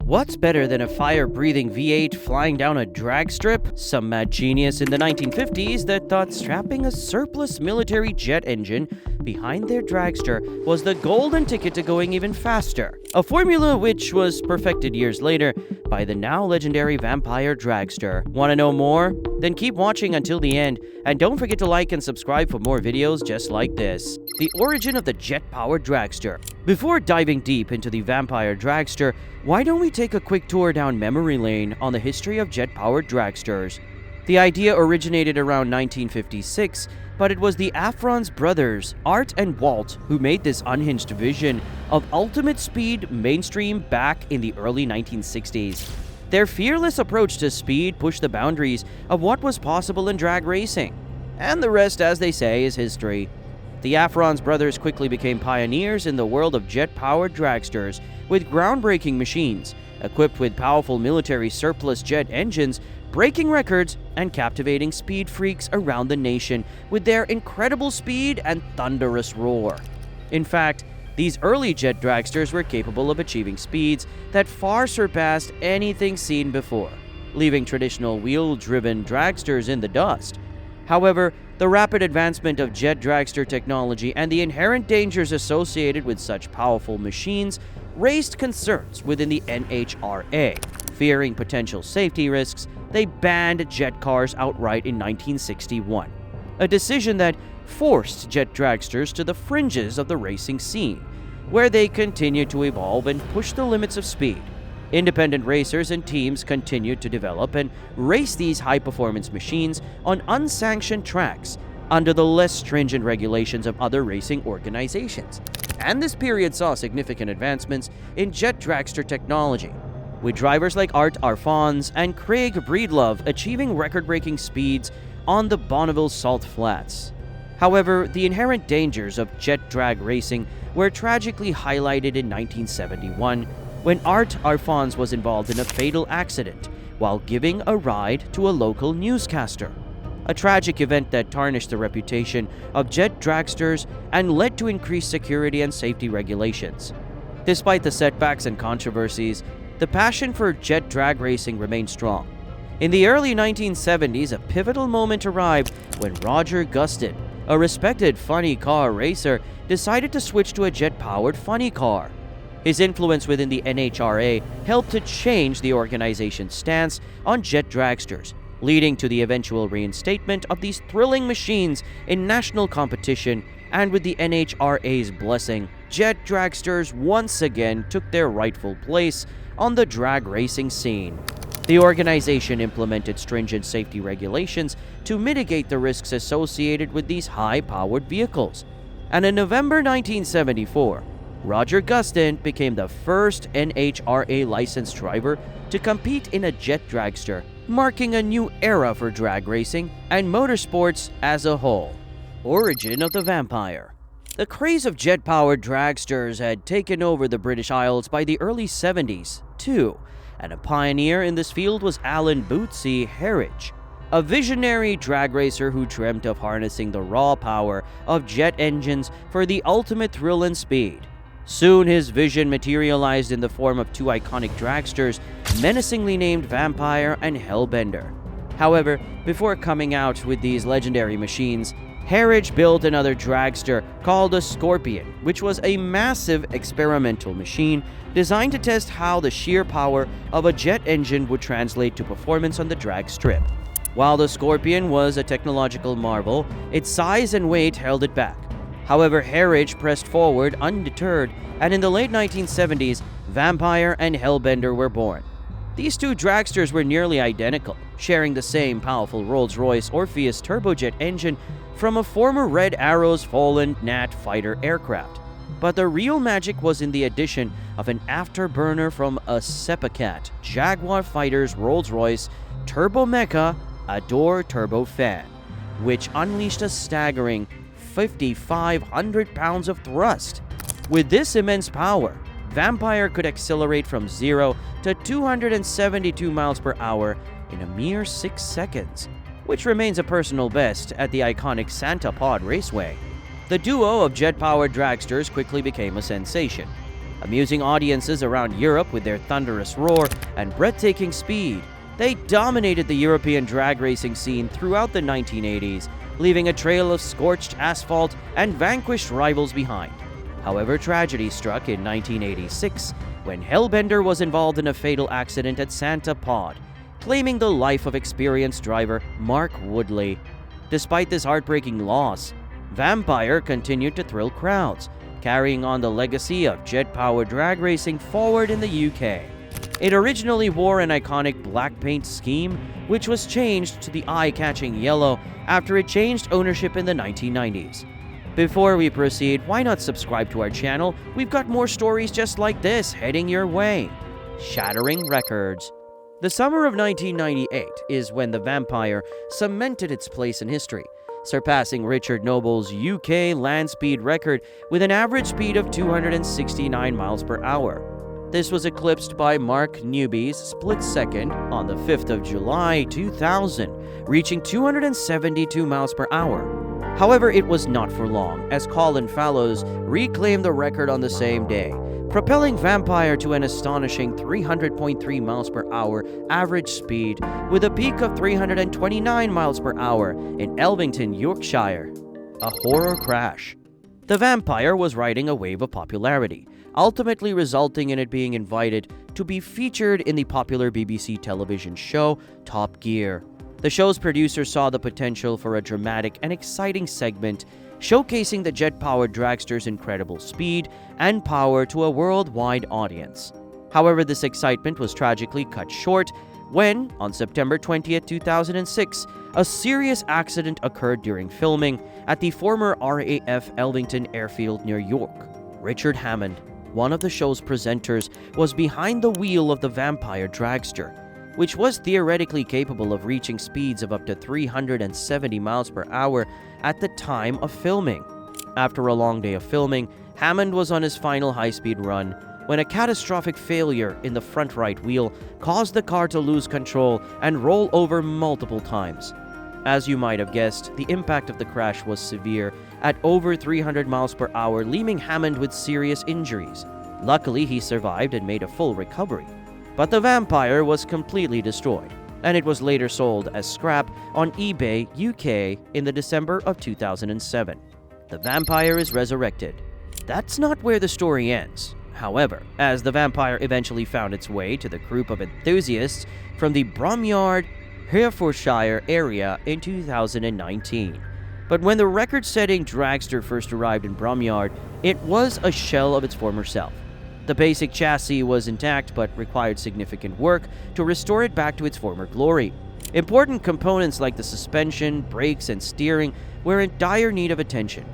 What's better than a fire-breathing V8 flying down a drag strip? Some mad genius in the 1950s that thought strapping a surplus military jet engine behind their dragster was the golden ticket to going even faster. A formula which was perfected years later by the now legendary vampire dragster. Want to know more? Then keep watching until the end, and don't forget to like and subscribe for more videos just like this. The origin of the jet-powered dragster. Before diving deep into the vampire dragster, why don't we take a quick tour down memory lane on the history of jet-powered dragsters? The idea originated around 1956, but it was the Afrons brothers, Art and Walt, who made this unhinged vision of ultimate speed mainstream back in the early 1960s. Their fearless approach to speed pushed the boundaries of what was possible in drag racing. And the rest, as they say, is history. The Afrons brothers quickly became pioneers in the world of jet-powered dragsters with groundbreaking machines, equipped with powerful military surplus jet engines, breaking records and captivating speed freaks around the nation with their incredible speed and thunderous roar. In fact, these early jet dragsters were capable of achieving speeds that far surpassed anything seen before, leaving traditional wheel-driven dragsters in the dust. However, the rapid advancement of jet dragster technology and the inherent dangers associated with such powerful machines raised concerns within the NHRA. Fearing potential safety risks, they banned jet cars outright in 1961, a decision that forced jet dragsters to the fringes of the racing scene, where they continued to evolve and push the limits of speed. Independent racers and teams continued to develop and race these high-performance machines on unsanctioned tracks under the less stringent regulations of other racing organizations. And this period saw significant advancements in jet dragster technology, with drivers like Art Arfons and Craig Breedlove achieving record-breaking speeds on the Bonneville Salt Flats. However, the inherent dangers of jet drag racing were tragically highlighted in 1971 when Art Arfons was involved in a fatal accident while giving a ride to a local newscaster. A tragic event that tarnished the reputation of jet dragsters and led to increased security and safety regulations. Despite the setbacks and controversies, the passion for jet drag racing remained strong. In the early 1970s, a pivotal moment arrived when Roger Gustin, a respected funny car racer, decided to switch to a jet-powered funny car. His influence within the NHRA helped to change the organization's stance on jet dragsters, leading to the eventual reinstatement of these thrilling machines in national competition, and with the NHRA's blessing, jet dragsters once again took their rightful place on the drag racing scene. The organization implemented stringent safety regulations to mitigate the risks associated with these high-powered vehicles. And in November 1974, Roger Gustin became the first NHRA licensed driver to compete in a jet dragster, marking a new era for drag racing and motorsports as a whole. Origin of the vampire. The craze of jet-powered dragsters had taken over the British Isles by the early 70s, too, and a pioneer in this field was Alan Bootsy Harridge, a visionary drag racer who dreamt of harnessing the raw power of jet engines for the ultimate thrill and speed. Soon his vision materialized in the form of two iconic dragsters, menacingly named Vampire and Hellbender. However, before coming out with these legendary machines, Harridge built another dragster called a Scorpion, which was a massive experimental machine designed to test how the sheer power of a jet engine would translate to performance on the drag strip. While the Scorpion was a technological marvel, its size and weight held it back. However, Harridge pressed forward undeterred, and in the late 1970s, Vampire and Hellbender were born. These two dragsters were nearly identical, sharing the same powerful Rolls-Royce Orpheus turbojet engine from a former Red Arrow's fallen Nat fighter aircraft. But the real magic was in the addition of an afterburner from a Sepacat Jaguar fighter's Rolls-Royce Turbo Mecha Adore turbofan, which unleashed a staggering 5,500 pounds of thrust. With this immense power, Vampire could accelerate from 0 to 272 miles per hour in a mere 6 seconds, which remains a personal best at the iconic Santa Pod Raceway. The duo of jet-powered dragsters quickly became a sensation. amusing audiences around Europe with their thunderous roar and breathtaking speed. They dominated the European drag racing scene throughout the 1980s, leaving a trail of scorched asphalt and vanquished rivals behind. However, tragedy struck in 1986 when Hellbender was involved in a fatal accident at Santa Pod, claiming the life of experienced driver Mark Woodley. Despite this heartbreaking loss, Vampire continued to thrill crowds, carrying on the legacy of jet-powered drag racing forward in the UK. It originally wore an iconic black paint scheme, which was changed to the eye-catching yellow after it changed ownership in the 1990s. Before we proceed, why not subscribe to our channel? We've got more stories just like this heading your way. Shattering records. The summer of 1998 is when the Vampire cemented its place in history, surpassing Richard Noble's UK land speed record with an average speed of 269 miles per hour. This was eclipsed by Mark Newby's split second on the 5th of July 2000, reaching 272 miles per hour. However, it was not for long, as Colin Fallows reclaimed the record on the same day, propelling Vampire to an astonishing 300.3 miles per hour average speed with a peak of 329 miles per hour in Elvington, Yorkshire. A horror crash. The Vampire was riding a wave of popularity, ultimately resulting in it being invited to be featured in the popular BBC television show Top Gear. The show's producers saw the potential for a dramatic and exciting segment showcasing the jet-powered dragster's incredible speed and power to a worldwide audience. However, this excitement was tragically cut short when, on September 20, 2006, a serious accident occurred during filming at the former RAF Elvington Airfield near York. Richard Hammond, one of the show's presenters, was behind the wheel of the Vampire dragster, which was theoretically capable of reaching speeds of up to 370 miles per hour at the time of filming. After a long day of filming, Hammond was on his final high-speed run when a catastrophic failure in the front right wheel caused the car to lose control and roll over multiple times. As you might have guessed, the impact of the crash was severe at over 300 miles per hour, leaving Hammond with serious injuries. Luckily, he survived and made a full recovery. But the Vampire was completely destroyed, and it was later sold as scrap on eBay UK in the December of 2007. The Vampire is resurrected. That's not where the story ends. However, as the Vampire eventually found its way to the group of enthusiasts from the Bromyard, Herefordshire area in 2019. But when the record-setting dragster first arrived in Bromyard, it was a shell of its former self. The basic chassis was intact but required significant work to restore it back to its former glory. Important components like the suspension, brakes, and steering were in dire need of attention.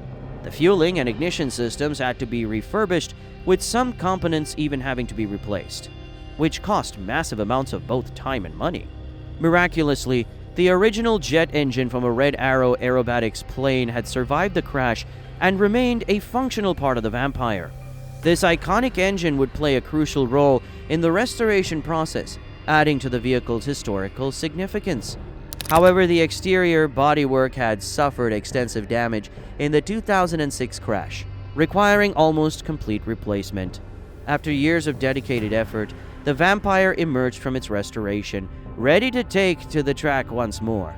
The fueling and ignition systems had to be refurbished, with some components even having to be replaced, which cost massive amounts of both time and money. Miraculously, the original jet engine from a Red Arrow aerobatics plane had survived the crash and remained a functional part of the Vampire. This iconic engine would play a crucial role in the restoration process, adding to the vehicle's historical significance. However, the exterior bodywork had suffered extensive damage in the 2006 crash, requiring almost complete replacement. After years of dedicated effort, the Vampire emerged from its restoration, ready to take to the track once more.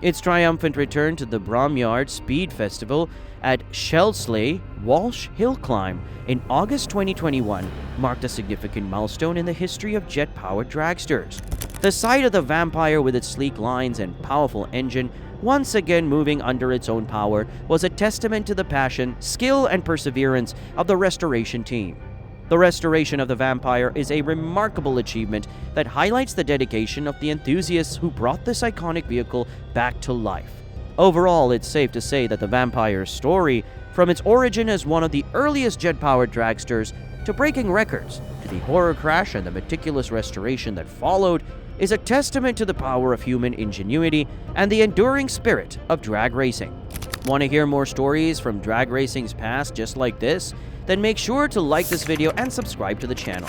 Its triumphant return to the Bromyard Speed Festival at Shelsley Walsh Hill Climb in August 2021 marked a significant milestone in the history of jet-powered dragsters. The sight of the Vampire with its sleek lines and powerful engine once again moving under its own power was a testament to the passion, skill, and perseverance of the restoration team. The restoration of the Vampire is a remarkable achievement that highlights the dedication of the enthusiasts who brought this iconic vehicle back to life. Overall, it's safe to say that the Vampire's story, from its origin as one of the earliest jet-powered dragsters to breaking records, to the horror crash and the meticulous restoration that followed, is a testament to the power of human ingenuity and the enduring spirit of drag racing. Want to hear more stories from drag racing's past just like this? Then make sure to like this video and subscribe to the channel.